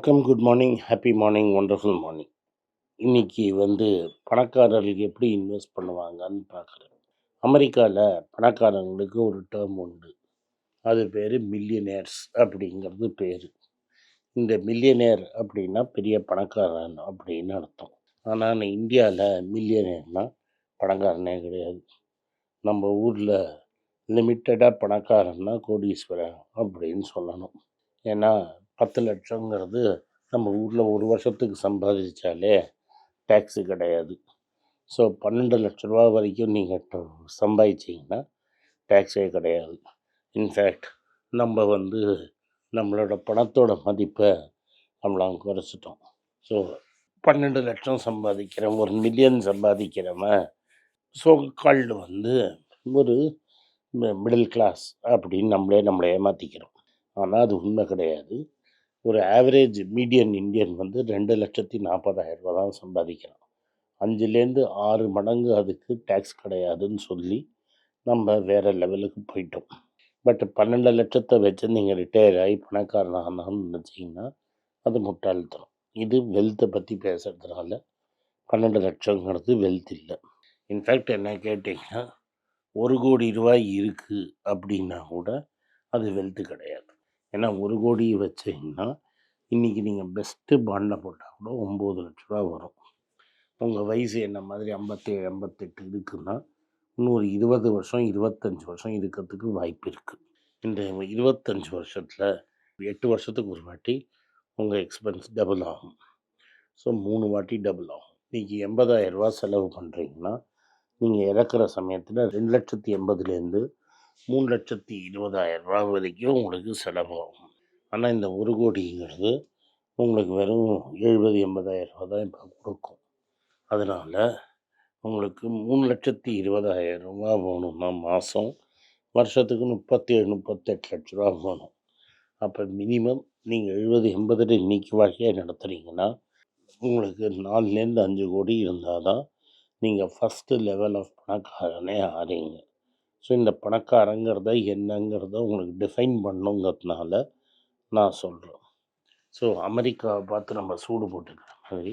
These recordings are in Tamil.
வணக்கம், good morning, happy morning, wonderful morning. இன்னைக்கு பணக்காரர்கள் எப்படி இன்வெஸ்ட் பண்ணுவாங்கன்னு பார்க்குறேன். அமெரிக்காவில் பணக்காரங்களுக்கு ஒரு டேர்ம் உண்டு. அது பேர் மில்லியனேர்ஸ் அப்படிங்கிறது பேர். இந்த மில்லியனேர் அப்படின்னா பெரிய பணக்காரன் அப்படின்னு அர்த்தம். ஆனால் இந்தியாவில் மில்லியனேர்னா பணக்காரனே கிடையாது. நம்ம ஊரில் லிமிட்டடாக பணக்காரன்னா கோடீஸ்வரன் அப்படின்னு சொல்லணும். ஏன்னா 10 லட்சங்கிறது நம்ம ஊரில் ஒரு வருஷத்துக்கு சம்பாதிச்சாலே டேக்ஸு கிடையாது. ஸோ 12 லட்ச ரூபா வரைக்கும் நீங்கள் சம்பாதிச்சிங்கன்னா டேக்ஸே கிடையாது. இன்ஃபேக்ட் நம்ம நம்மளோட பணத்தோட மதிப்பை நம்மளாம் குறைச்சிட்டோம். ஸோ 12 லட்சம் சம்பாதிக்கிறவன், 1 மில்லியன் சம்பாதிக்கிறவன் ஸோ கால்டு ஒரு மிடில் கிளாஸ் அப்படின்னு நம்மளை ஏமாற்றிக்கிறோம். ஆனால் அது உண்மை கிடையாது. ஒரு ஆவரேஜ் மீடியன் இந்தியன் 2,40,000 ரூபா தான் சம்பாதிக்கிறான். 5-6 மடங்கு அதுக்கு டேக்ஸ் கிடையாதுன்னு சொல்லி நம்ம வேறு லெவலுக்கு போயிட்டோம். பட் 12 லட்சத்தை வச்சு நீங்கள் ரிட்டையர் ஆகி பணக்காரனாகணும்னு நினச்சிங்கன்னா அது முட்டாள்தனம். இது வெல்த்தை பற்றி பேசுகிறதுனால 12 லட்சங்கிறது வெல்த் இல்லை. இன்ஃபேக்ட் என்ன கேட்டிங்கன்னா 1 கோடி ரூபாய் இருக்குது அப்படின்னா கூட அது வெல்த்து கிடையாது. ஏன்னா 1 கோடி வச்சிங்கன்னா இன்றைக்கி நீங்கள் பெஸ்ட்டு பாண்டில் போட்டால் கூட 9 லட்ச ரூபா வரும். உங்கள் வயசு என்ன மாதிரி 57, 58 இருக்குன்னா இன்னொரு 20 வருஷம், 25 வருஷம் இருக்கிறதுக்கு வாய்ப்பு இருக்குது. இந்த 25 வருஷத்தில் 8 வருஷத்துக்கு ஒரு வாட்டி உங்கள் எக்ஸ்பென்ஸ் டபுள் ஆகும். ஸோ 3 வாட்டி டபுள் ஆகும். இன்றைக்கி 80,000 ரூபா செலவு பண்ணுறீங்கன்னா நீங்கள் இறக்குற சமயத்தில் 2,80,000 3,20,000 ரூபா வரைக்கும் உங்களுக்கு செலவாகும். ஆனால் இந்த 1 கோடிங்கிறது உங்களுக்கு வெறும் 70,000-80,000 ரூபா தான் இப்போ கொடுக்கும். அதனால் உங்களுக்கு 3,20,000 ரூபா வேணும்னா மாதம், வருஷத்துக்கு 37-38 லட்ச ரூபா வேணும். அப்போ மினிமம் நீங்கள் 70-80 இன்றைக்கி வாழ்க்கையை நடத்துகிறீங்கன்னா உங்களுக்கு 4-5 கோடி இருந்தால் தான் நீங்கள் ஃபஸ்ட்டு லெவல் ஆஃப் பணக்காரனே ஆறீங்க. ஸோ இந்த பணக்காரங்கிறத என்னங்கிறத உங்களுக்கு டிஃபைன் பண்ணுங்கிறதுனால நான் சொல்கிறேன். ஸோ அமெரிக்காவை பார்த்து நம்ம சூடு போட்டுக்கிற மாதிரி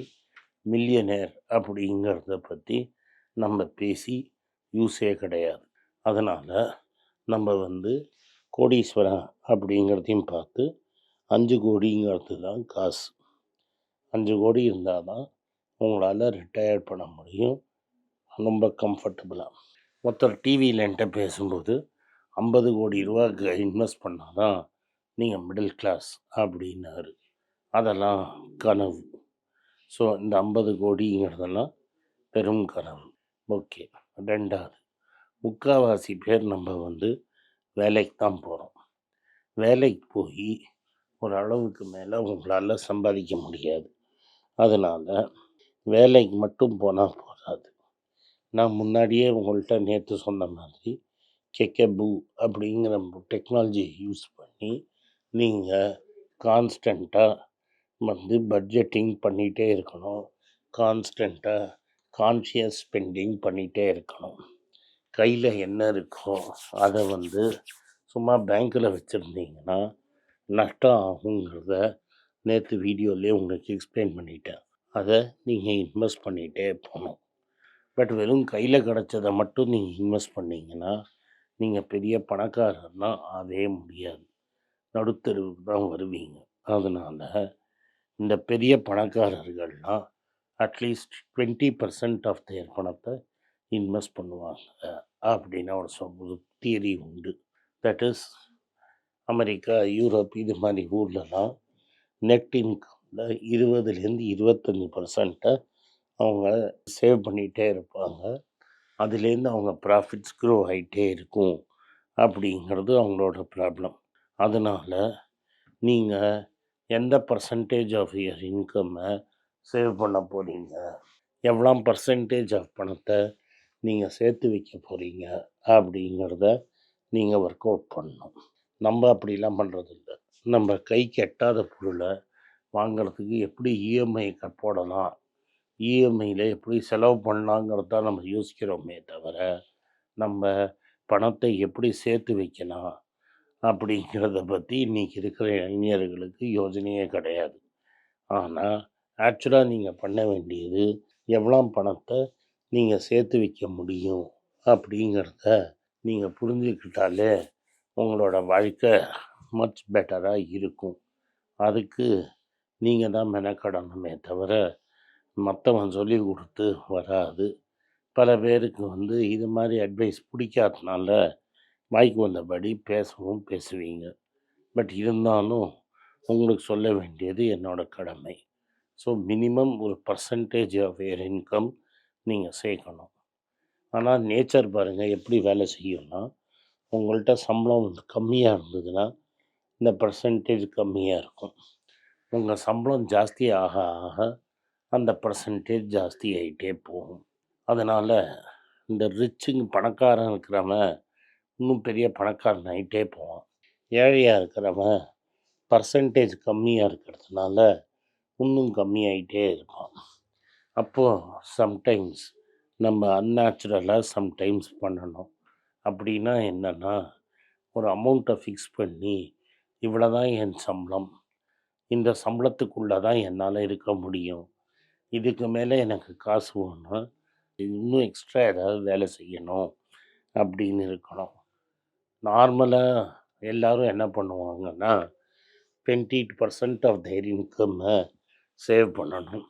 மில்லியனேர் அப்படிங்கிறத பற்றி நம்ம பேசி யூஸே கிடையாது. அதனால் நம்ம கோடீஸ்வரன் அப்படிங்கிறதையும் பார்த்து 5 கோடிங்கிறது தான் காசு. 5 கோடி இருந்தால் தான் உங்களால் ரிட்டையர் பண்ண முடியும் ரொம்ப கம்ஃபர்டபுளாக. ஒருத்தர் டிவியில் என்கிட்ட பேசும்போது 50 கோடி ரூபாய்க்கு இன்வெஸ்ட் பண்ணால் தான் நீங்கள் மிடில் கிளாஸ் அப்படின்னாரு. அதெல்லாம் கனவு. ஸோ இந்த 50 கோடிங்கிறதெல்லாம் பெரும் கனவு. ஓகே. 2வது, முக்கால்வாசி பேர் நம்ம வேலைக்கு தான் போகிறோம். வேலைக்கு போய் ஒரு அளவுக்கு மேலே உங்களால் சம்பாதிக்க முடியாது. அதனால் வேலைக்கு மட்டும் போனால் போகாது. நான் முன்னாடியே உங்கள்கிட்ட நேற்று சொன்ன மாதிரி கெக்கபூ அப்படிங்கிற டெக்னாலஜியை யூஸ் பண்ணி நீங்கள் கான்ஸ்டண்ட்டாக பட்ஜெட்டிங் பண்ணிகிட்டே இருக்கணும். கான்ஸ்டண்ட்டாக கான்ஷியஸ் ஸ்பெண்டிங் பண்ணிகிட்டே இருக்கணும். கையில் என்ன இருக்கோ அதை சும்மா பேங்க்கில் வச்சுருந்தீங்கன்னா நஷ்டம் ஆகுங்கிறத நேற்று வீடியோலேயே உங்களுக்கு எக்ஸ்பிளைன் பண்ணிட்டேன். அதை நீங்கள் இன்வெஸ்ட் பண்ணிகிட்டே போகணும். பட் வெறும் கையில் கிடச்சதை மட்டும் நீங்கள் இன்வெஸ்ட் பண்ணிங்கன்னா நீங்கள் பெரிய பணக்காரர்னா ஆகவே முடியாது. நடுத்தருவுக்கு தான் வருவீங்க. அதனால் இந்த பெரிய பணக்காரர்கள்லாம் அட்லீஸ்ட் 20% ஆஃப் தேர் பணத்தை இன்வெஸ்ட் பண்ணுவாங்க அப்படின்னு ஒரு தியரி உண்டு. தட் இஸ் அமெரிக்கா, யூரோப் இது மாதிரி ஊர்லலாம் நெட் இன்கமில் 20-25% அவங்க சேவ் பண்ணிகிட்டே இருப்பாங்க. அதுலேருந்து அவங்க ப்ராஃபிட்ஸ் க்ரோ ஆகிட்டே இருக்கும் அப்படிங்கிறது அவங்களோட ப்ராப்ளம். அதனால் நீங்கள் எந்த பர்சன்டேஜ் ஆஃப் யுவர் இன்கம்மை சேவ் பண்ண போகிறீங்க, எவ்வளோ பர்சன்டேஜ் ஆஃப் பணத்தை நீங்கள் சேர்த்து வைக்க போகிறீங்க அப்படிங்கிறத நீங்கள் ஒர்க் அவுட் பண்ணணும். நம்ம அப்படிலாம் பண்ணுறதில்ல. நம்ம கைக்கு எட்டாத பொருளை வாங்கிறதுக்கு எப்படி இஎம்ஐ போடலாம், இஎம்ஐயில் எப்படி செலவு பண்ணலாங்கிறது தான் நம்ம யோசிக்கிறோமே தவிர நம்ம பணத்தை எப்படி சேர்த்து வைக்கலாம் அப்படிங்கிறத பற்றி இன்றைக்கி இருக்கிற இளைஞர்களுக்கு யோசனையே கிடையாது. ஆனால் ஆக்சுவலாக நீங்கள் பண்ண வேண்டியது எவ்வளோ பணத்தை நீங்கள் சேர்த்து வைக்க முடியும் அப்படிங்கிறத நீங்கள் புரிஞ்சுக்கிட்டாலே உங்களோட வாழ்க்கை மச் பெட்டராக இருக்கும். அதுக்கு நீங்கள் தான் மெனக்கடணுமே தவிர மற்றவன் சொல்லி கொடுத்து வராது. பல பேருக்கு இது மாதிரி அட்வைஸ் பிடிக்காதனால வாய்க்கு வந்தபடி பேசவும் பேசுவீங்க. பட் இருந்தாலும் உங்களுக்கு சொல்ல வேண்டியது என்னோட கடமை. ஸோ மினிமம் ஒரு பர்சன்டேஜ் ஆஃப் யர் இன்கம் நீங்கள் சேர்க்கணும். ஆனால் நேச்சர் பாருங்கள் எப்படி வேலை செய்யும்னா, உங்கள்கிட்ட சம்பளம் கம்மியாக இருந்ததுன்னா இந்த பர்சன்டேஜ் கம்மியாக இருக்கும். உங்கள் சம்பளம் ஜாஸ்தி ஆக ஆக அந்த பர்சன்டேஜ் ஜாஸ்தி ஆகிட்டே போகும். அதனால் இந்த பணக்காரன் இருக்கிறவன் இன்னும் பெரிய பணக்காரன் ஆகிட்டே போவான். ஏழையாக இருக்கிறவன் பர்சன்டேஜ் கம்மியாக இருக்கிறதுனால இன்னும் கம்மியாகிட்டே இருப்பான். அப்போது சம்டைம்ஸ் நம்ம அன்நேச்சுரலாக சம்டைம்ஸ் பண்ணணும். அப்படின்னா என்னென்னா, ஒரு அமௌண்ட்டை ஃபிக்ஸ் பண்ணி இவ்வளோ தான் என் சம்பளம், இந்த சம்பளத்துக்குள்ளே தான் என்னால் இருக்க முடியும், இதுக்கு மேலே எனக்கு காசு வேணும், இன்னும் எக்ஸ்ட்ரா ஏதாவது வேலை செய்யணும் அப்படின்னு இருக்கணும். நார்மலாக எல்லோரும் என்ன பண்ணுவாங்கன்னா 20% ஆஃப் their இன்கம்மை சேவ் பண்ணணும்.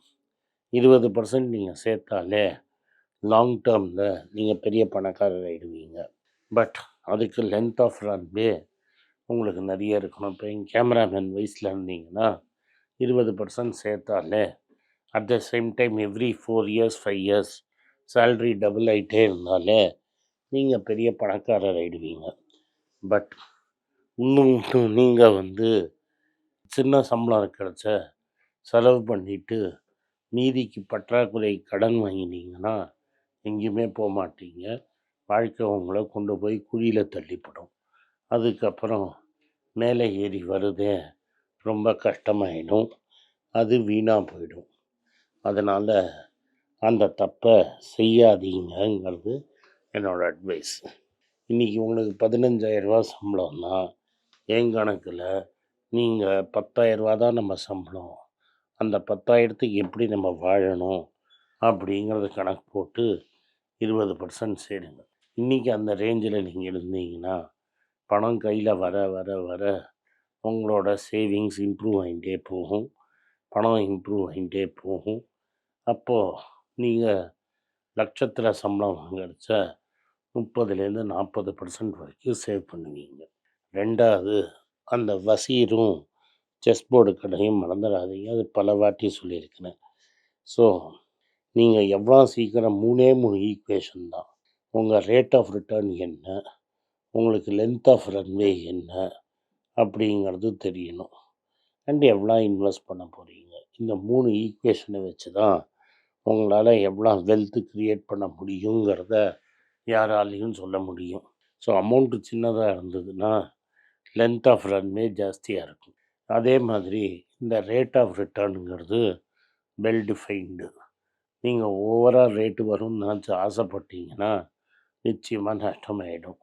20% நீங்கள் சேர்த்தாலே லாங் டேர்மில் நீங்கள் பெரிய பணக்காரர் ஆகிடுவீங்க. பட் அதுக்கு லென்த் ஆஃப் ரன்வே உங்களுக்கு நிறைய இருக்கணும். இப்போ எங்கள் கேமராமேன் வயசில் இருந்தீங்கன்னா 20% சேர்த்தாலே at the same time every 4 years 5 years salary double ஆகிட்டே இருந்தாலே நீங்கள் பெரிய பணக்காரர் ஆகிடுவீங்க. பட் இன்னும் நீங்கள் சின்ன சம்பளம் கிடைச்ச செலவு பண்ணிவிட்டு மீதிக்கு பற்றாக்குறை கடன் வாங்கினீங்கன்னா எங்கேயுமே போக மாட்டீங்க. வாழ்க்கை உங்களை கொண்டு போய் குழியில் தள்ளிப்படும். அதுக்கப்புறம் மேலே ஏறி வருதே ரொம்ப கஷ்டமாயிடும், அது வீணாக போயிடும். அதனால் அந்த தப்பை செய்யாதீங்கிறது என்னோடய அட்வைஸ். இன்றைக்கி உங்களுக்கு 15,000 சம்பளம்னா என் கணக்கில் நீங்கள் 10,000 தான் நம்ம சம்பளம். அந்த 10,000த்துக்கு எப்படி நம்ம வாழணும் அப்படிங்கிறத கணக்கு போட்டு 20% சேருங்க. இன்றைக்கி அந்த ரேஞ்சில் நீங்கள் இருந்தீங்கன்னா பணம் கையில் வர வர வர உங்களோட சேவிங்ஸ் இம்ப்ரூவ் ஆகிட்டே போகும், பணம் இம்ப்ரூவ் ஆகிட்டே போகும். அப்போது நீங்கள் லட்சத்தில் சம்பளம் வாங்கிறச்ச 30-40% வரைக்கும் சேவ் பண்ணுவீங்க. ரெண்டாவது, அந்த வசீரும் செஸ் போர்டு கடையும் மறந்துடாதீங்க. அது பல வாட்டி சொல்லியிருக்கிறேன். ஸோ நீங்கள் எவ்வளோ சீக்கிரம் 3 ஈக்குவேஷன் தான். உங்கள் ரேட் ஆஃப் ரிட்டர்ன் என்ன, உங்களுக்கு லென்த் ஆஃப் ரன்வே என்ன அப்படிங்கிறது தெரியணும். அண்ட் எவ்வளோ இன்வெஸ்ட் பண்ண போகிறீங்க. இந்த 3 ஈக்குவேஷனை வச்சு தான் உங்களால் எவ்வளோ வெல்த்து க்ரியேட் பண்ண முடியுங்கிறத யாராலையும் சொல்ல முடியும். ஸோ அமௌண்ட்டு சின்னதாக இருந்ததுன்னா லென்த் ஆஃப் ரன்வே ஜாஸ்தியாக இருக்கும். அதே மாதிரி இந்த ரேட் ஆஃப் ரிட்டர்னுங்கிறது வெல் டிஃபைன்டு. நீங்கள் ஓவராக ரேட்டு வரும்னு ஆசைப்பட்டீங்கன்னா நிச்சயமாக நஷ்டமாயிடும்.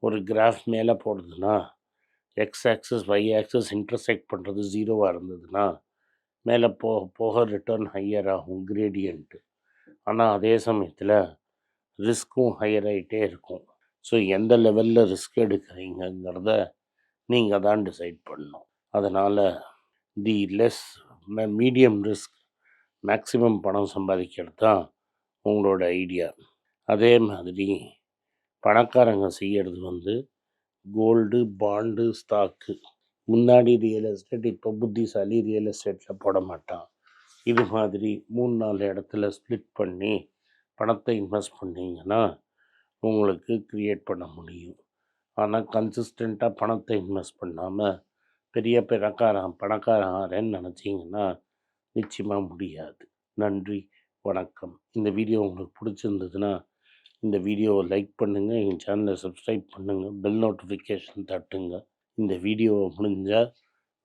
ஒரு கிராஃப் மேலே போடுறதுன்னா X axis Y axis intersect பண்ணுறது 0வாக இருந்ததுன்னா மேலே போக போக ரிட்டர்ன் ஹையர் ஆகும், கிரேடியன்ட்டு. ஆனால் அதே சமயத்தில் ரிஸ்க்கும் ஹையர் ஆகிட்டே இருக்கும். ஸோ எந்த லெவலில் ரிஸ்க் எடுக்கிறீங்கிறத நீங்கள் தான் டிசைட் பண்ணணும். அதனால் தி லெஸ் மீடியம் ரிஸ்க் மேக்ஸிமம் பணம் சம்பாதிக்கிறது தான் உங்களோட ஐடியா. அதே மாதிரி பணக்காரங்க செய்கிறது கோல்டு, பாண்டு, ஸ்டாக்கு. முன்னாடி ரியல் எஸ்டேட், இப்போ புத்திசாலி ரியல் எஸ்டேட்டில் போட மாட்டான். இது மாதிரி 3-4 இடத்துல ஸ்ப்ளிட் பண்ணி பணத்தை இன்வெஸ்ட் பண்ணிங்கன்னா உங்களுக்கு க்ரியேட் பண்ண முடியும். ஆனால் கன்சிஸ்டண்ட்டாக பணத்தை இன்வெஸ்ட் பண்ணாமல் பெரிய பணக்காரன் ஆறேன்னு நினச்சிங்கன்னா நிச்சயமாக முடியாது. நன்றி, வணக்கம். இந்த வீடியோ உங்களுக்கு பிடிச்சிருந்ததுன்னா இந்த வீடியோவை லைக் பண்ணுங்கள், எங்கள் சேனலை சப்ஸ்கிரைப் பண்ணுங்கள், பெல் நோட்டிஃபிகேஷன் தட்டுங்க. இந்த வீடியோவை முடிஞ்சால்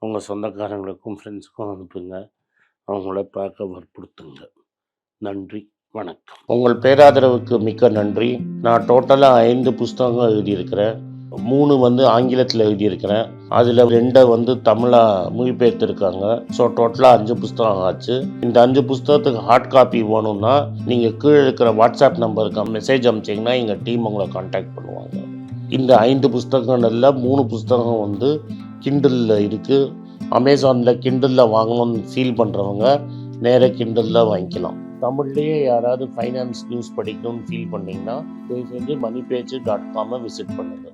உங்கள் சொந்தக்காரங்களுக்கும் ஃப்ரெண்ட்ஸுக்கும் அனுப்புங்க, அவங்கள பார்க்க வற்புறுத்துங்க. நன்றி, வணக்கம். உங்கள் பேராதரவுக்கு மிக்க நன்றி. நான் டோட்டலாக 5 புஸ்தகங்கள் எழுதியிருக்கிறேன். 3 வந்து ஆங்கிலத்தில் எழுதியிருக்கிறேன். அதில் 2 வந்து தமிழாக மொழிபெயர்த்துருக்காங்க. ஸோ டோட்டலாக 5 புஸ்தகம் ஆச்சு. இந்த 5 புஸ்தகத்துக்கு ஹார்ட் காப்பி வேணும்னா நீங்கள் கீழே இருக்கிற வாட்ஸ்அப் நம்பருக்கு மெசேஜ் அனுப்பிச்சிங்கன்னா எங்கள் டீம் உங்களை கான்டாக்ட் பண்ணுவாங்க. இந்த 5 புஸ்தகங்களில் 3 புஸ்தகம் வந்து கிண்டலில் இருக்குது. அமேசானில் கிண்டலில் வாங்கணும்னு ஃபீல் பண்ணுறவங்க நேராக கிண்டலில் வாங்கிக்கலாம். தமிழ்லேயே யாராவது ஃபைனான்ஸ் நியூஸ் படிக்கணும்னு ஃபீல் பண்ணிங்கன்னா தயவுசெஞ்சு moneypage.com விசிட் பண்ணுங்கள்.